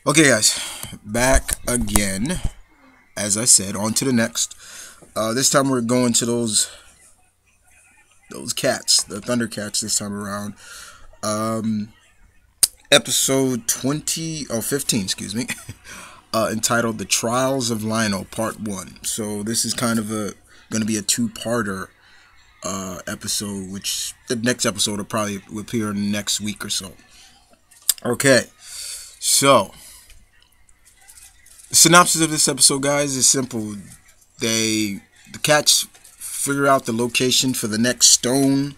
Okay, guys, back again. As I said, on to the next. This time we're going to those cats, the ThunderCats. This time around, episode 20 or 15, excuse me, entitled "The Trials of Lionel" Part One. So this is kind of going to be a two-parter episode, which the next episode will probably appear next week or so. Okay, so the synopsis of this episode, guys, is simple. The cats figure out the location for the next stone,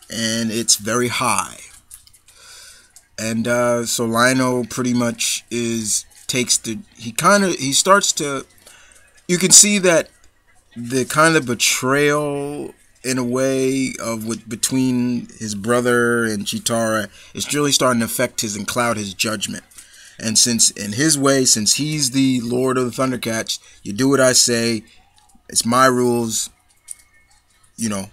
and it's very high. And so Lionel pretty much takes the he starts to, you can see that the kind of betrayal in a way of what between his brother and Chitara is really starting to affect his and cloud his judgment. And since in his way, since he's the Lord of the Thundercats, you do what I say. It's my rules, you know.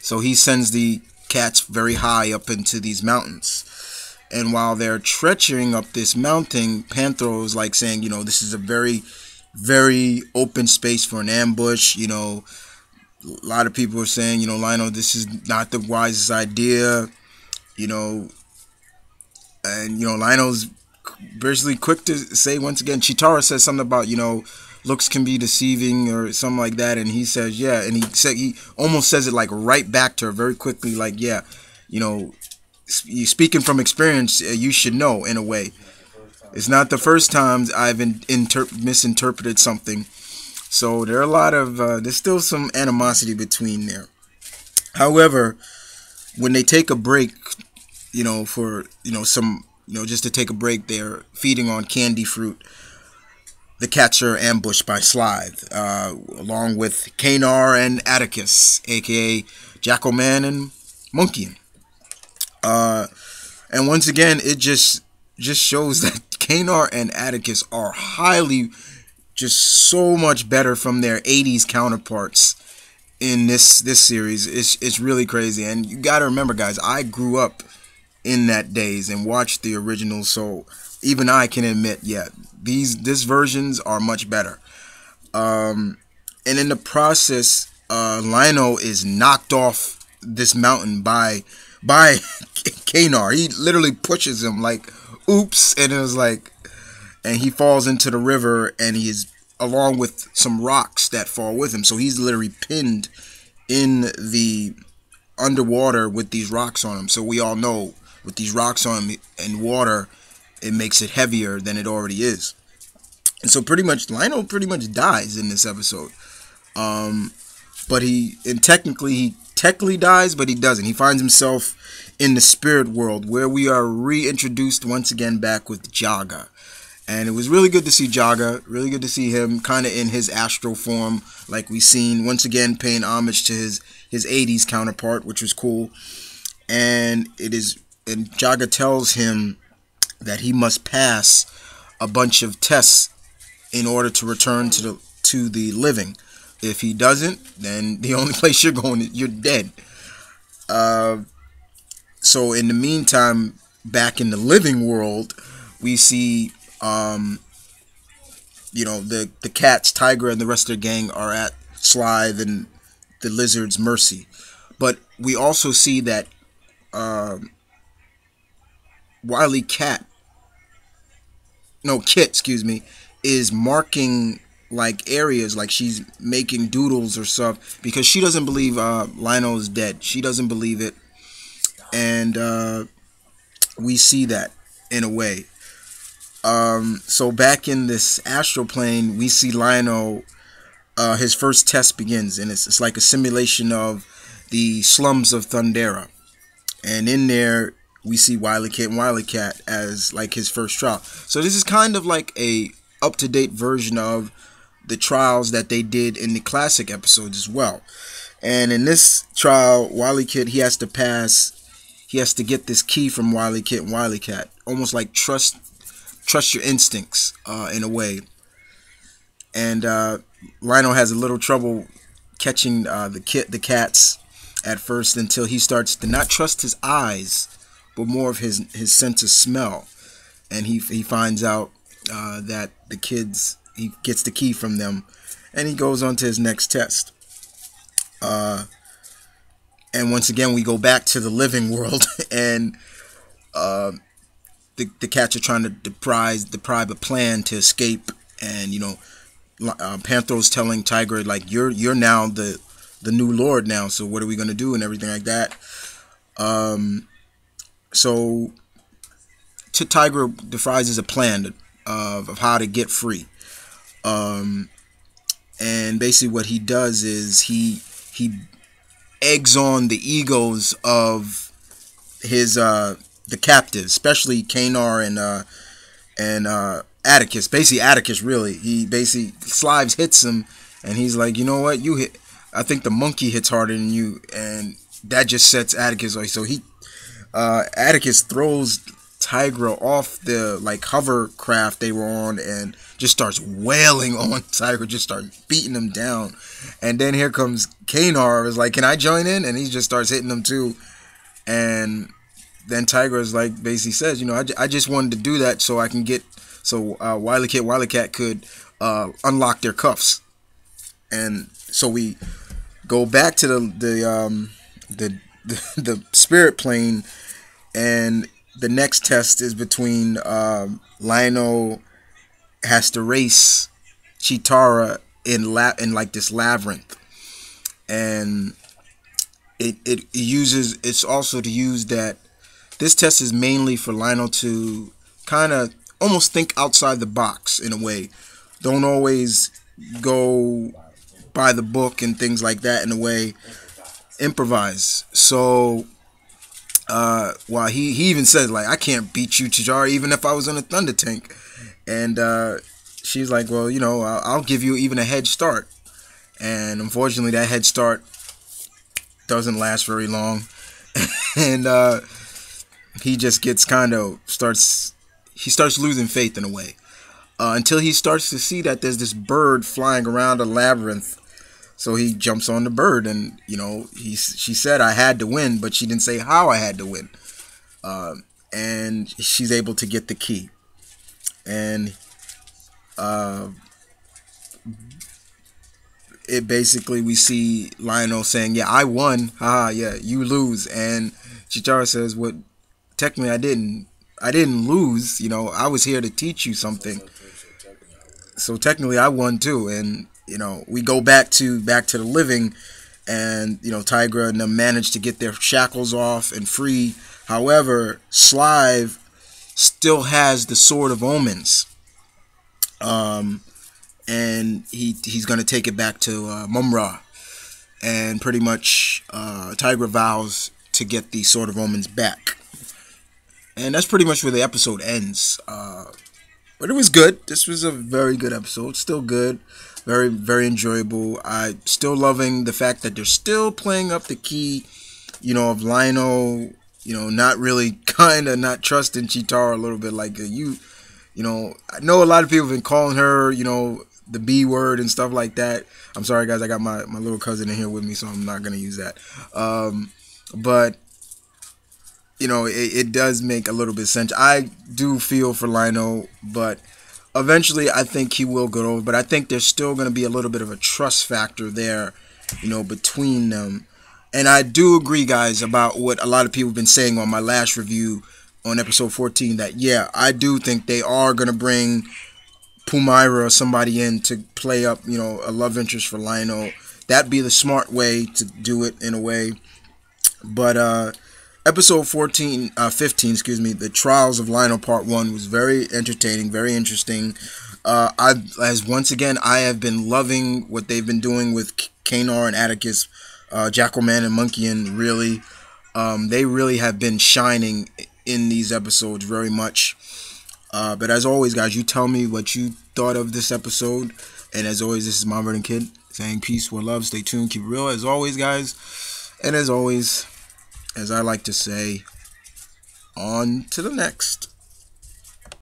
So he sends the cats very high up into these mountains. And while they're treacherying up this mountain, Panthro is like saying, this is a very, very open space for an ambush. A lot of people are saying, Lionel, this is not the wisest idea. And Lionel's basically quick to say once again. Chitara says something about looks can be deceiving or something like that, and he says yeah, and he almost says it like right back to her very quickly, like yeah, you speaking from experience, you should know in a way. It's not the first time I've misinterpreted something, so there are a lot of there's still some animosity between there. However, when they take a break, for some just to take a break, they're feeding on candy fruit. The cats are ambushed by Slythe, along with Kanar and Atticus, aka Jackalman and Monkey. And once again, it just shows that Kanar and Atticus are highly, just so much better from their 80s counterparts in this series. It's really crazy. And you gotta remember, guys, I grew up in that days and watched the original, so even I can admit, yeah, these versions are much better. And in the process, Lionel is knocked off this mountain by Kanar. He literally pushes him like, oops, and it was like, and he falls into the river, and he is along with some rocks that fall with him. So he's literally pinned in the underwater with these rocks on him. So we all know with these rocks on him and water, it makes it heavier than it already is. And so pretty much Lionel pretty much dies in this episode. But he technically dies, but he doesn't. He finds himself in the spirit world, where we are reintroduced once again back with Jaga. And it was really good to see Jaga, really good to see him kind of in his astral form, like we seen, once again paying homage to his 80s counterpart, which was cool. And Jaga tells him that he must pass a bunch of tests in order to return to the living. If he doesn't, then the only place you're going, you're dead. So in the meantime, back in the living world, we see the cats, Tiger, and the rest of their gang are at Slythe and the lizard's mercy. But we also see that Kit, excuse me, is marking like areas, like she's making doodles or stuff, because she doesn't believe Lionel is dead. She doesn't believe it, and we see that in a way. So back in this astral plane, we see Lionel. His first test begins, and it's like a simulation of the slums of Thundera, and in there we see Wily Kit and Wily Cat as like his first trial. So this is kind of like a up-to-date version of the trials that they did in the classic episodes as well. And in this trial, Wily Kit, he has to get this key from Wily Kit and Wily Cat, almost like trust your instincts in a way. And Lionel has a little trouble catching the cats at first, until he starts to not trust his eyes, but more of his sense of smell. and he finds out that the kids, he gets the key from them, and he goes on to his next test. And once again, we go back to the living world, and the cats are trying to deprive a plan to escape, and Panthro's telling Tiger, like, you're now the new lord now, so what are we gonna do, and everything like that. So Tiger devises a plan of how to get free. And basically what he does is he eggs on the egos of his the captives, especially Kanar and Atticus. Basically Atticus, really. He basically, Slives hits him, and he's like, you know what, you hit, I think the monkey hits harder than you, and that just sets Atticus away. So Atticus throws Tigra off the hovercraft they were on, and just starts wailing on Tigra, just starts beating him down. And then here comes Kanar, is like, can I join in? And he just starts hitting him too. And then Tigra is like, basically says, I just wanted to do that so I can get, so Wily Cat could unlock their cuffs. And so we go back to the spirit plane, and the next test is between Lionel has to race Chitara in like this labyrinth, and it's also to use that this test is mainly for Lionel to kind of almost think outside the box in a way. Don't always go by the book and things like that in a way. Improvise. So while he even says, like, I can't beat you, Chitara, even if I was in a thunder tank. And she's like, well, I'll give you even a head start. And unfortunately, that head start doesn't last very long. And he just gets starts losing faith in a way. Until he starts to see that there's this bird flying around a labyrinth. So he jumps on the bird, and she said I had to win, but she didn't say how I had to win. And she's able to get the key. And it basically, we see Lionel saying, yeah, I won, haha, yeah, you lose. And Chitara says, what? Technically, I didn't lose. I was here to teach you something. So technically, I won too. And we go back to the living, and Tigra and them manage to get their shackles off and free. However, Slive still has the Sword of Omens, and he's gonna take it back to Mumra, and pretty much Tigra vows to get the Sword of Omens back. And that's pretty much where the episode ends. But it was good. This was a very good episode. Still good. Very, very enjoyable. I still loving the fact that they're still playing up the key, of Lionel, not really not trusting Chitara a little bit. Like, I know a lot of people have been calling her, the B word and stuff like that. I'm sorry, guys. I got my little cousin in here with me, so I'm not going to use that. But it does make a little bit of sense. I do feel for Lionel, but eventually I think he will go over. But I think there's still going to be a little bit of a trust factor there, between them. And I do agree, guys, about what a lot of people have been saying on my last review on episode 14, that, yeah, I do think they are going to bring Pumaira or somebody in to play up, a love interest for Lionel. That'd be the smart way to do it in a way. But, episode 15, The Trials of Lionel Part 1 was very entertaining, very interesting. Once again, I have been loving what they've been doing with Kanar and Atticus, Jackalman and Monkeyan, really. They really have been shining in these episodes very much. But as always, guys, you tell me what you thought of this episode. And as always, this is Mom Verdant Kid saying peace, one love, stay tuned, keep it real. As always, guys, and as always, as I like to say, on to the next.